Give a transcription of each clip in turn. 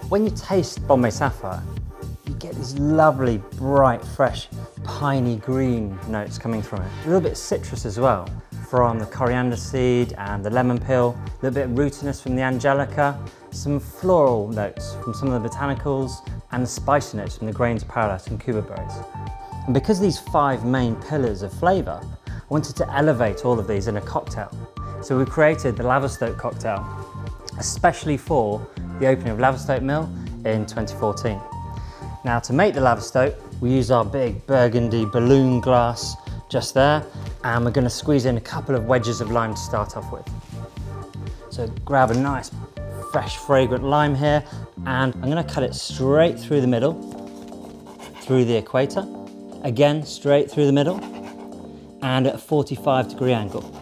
When you taste Bombay Sapphire, you get these lovely, bright, fresh, piney green notes coming from it. A little bit of citrus as well, from the coriander seed and the lemon peel, a little bit of rootiness from the angelica, some floral notes from some of the botanicals, and the spicy notes from the grains of paradise and cuba berries. And because these 5 main pillars of flavour, I wanted to elevate all of these in a cocktail. So we created the Laverstoke Cocktail, especially for the opening of Laverstoke Mill in 2014. Now, to make the Laverstoke, we use our big burgundy balloon glass just there, and we're going to squeeze in a couple of wedges of lime to start off with. So grab a nice, fresh, fragrant lime here, and I'm going to cut it straight through the middle, through the equator, again straight through the middle, and at a 45-degree angle.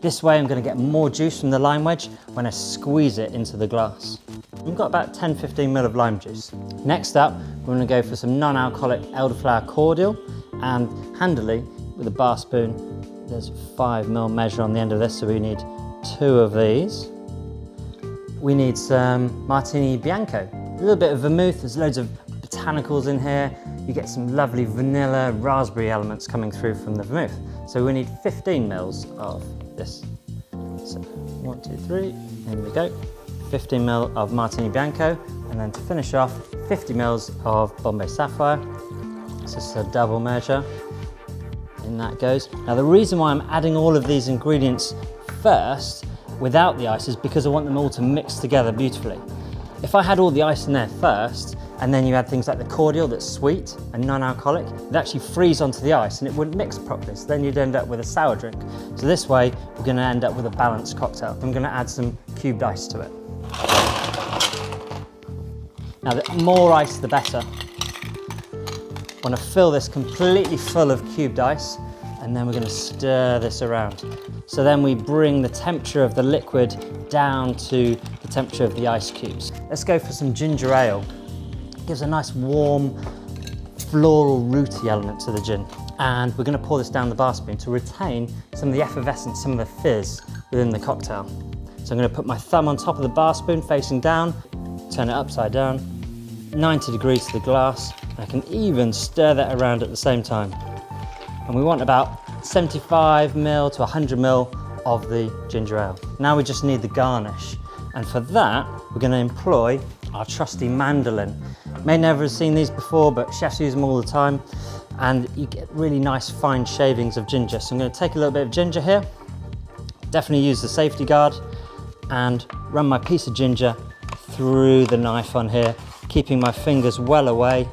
This way I'm going to get more juice from the lime wedge when I squeeze it into the glass. We've got about 10-15 ml of lime juice. Next up, we're going to go for some non-alcoholic elderflower cordial, and handily with a bar spoon, there's a 5 ml measure on the end of this, so we need 2 of these. We need some Martini Bianco, a little bit of vermouth, there's loads of botanicals in here. You get some lovely vanilla, raspberry elements coming through from the vermouth. So we need 15 ml of this. So 1, 2, 3, here we go. 15 ml of Martini Bianco, and then to finish off, 50 ml of Bombay Sapphire. So it's a double measure. In that goes. Now the reason why I'm adding all of these ingredients first without the ice is because I want them all to mix together beautifully. If I had all the ice in there first, and then you add things like the cordial that's sweet and non-alcoholic, it actually freeze onto the ice and it wouldn't mix properly, so then you'd end up with a sour drink. So this way, we're going to end up with a balanced cocktail. I'm going to add some cubed ice to it. Now, the more ice, the better. I want to fill this completely full of cubed ice, and then we're going to stir this around. So then we bring the temperature of the liquid down to the temperature of the ice cubes. Let's go for some ginger ale. It gives a nice warm, floral, rooty element to the gin. And we're going to pour this down the bar spoon to retain some of the effervescence, some of the fizz within the cocktail. So I'm going to put my thumb on top of the bar spoon facing down, turn it upside down, 90 degrees to the glass. I can even stir that around at the same time. And we want about 75 ml to 100 ml of the ginger ale. Now we just need the garnish. And for that, we're going to employ our trusty mandolin. May never have seen these before, but chefs use them all the time. And you get really nice fine shavings of ginger. So I'm going to take a little bit of ginger here, definitely use the safety guard, and run my piece of ginger through the knife on here, keeping my fingers well away.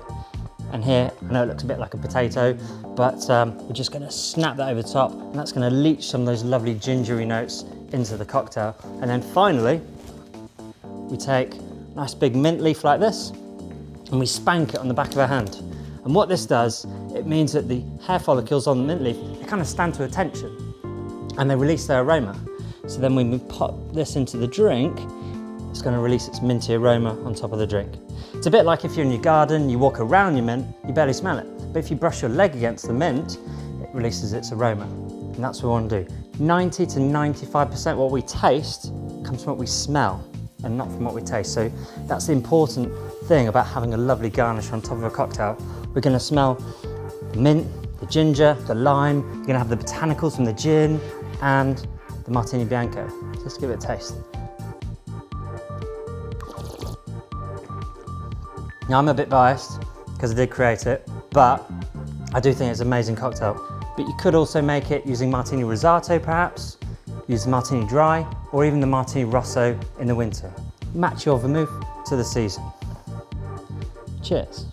And here, I know it looks a bit like a potato, but we're just going to snap that over the top, and that's going to leach some of those lovely gingery notes into the cocktail. And then finally, we take a nice big mint leaf like this, and we spank it on the back of our hand. And what this does, it means that the hair follicles on the mint leaf, they kind of stand to attention, and they release their aroma. So then when we pop this into the drink, it's going to release its minty aroma on top of the drink. It's a bit like if you're in your garden, you walk around your mint, you barely smell it. But if you brush your leg against the mint, it releases its aroma. And that's what we want to do. 90 to 95% what we taste comes from what we smell and not from what we taste. So that's the important thing about having a lovely garnish on top of a cocktail. We're going to smell the mint, the ginger, the lime. You're going to have the botanicals from the gin and the Martini Bianco. Just give it a taste. Now, I'm a bit biased because I did create it, but I do think it's an amazing cocktail. But you could also make it using Martini Rosato perhaps, use the Martini Dry, or even the Martini Rosso in the winter. Match your vermouth to the season. Cheers.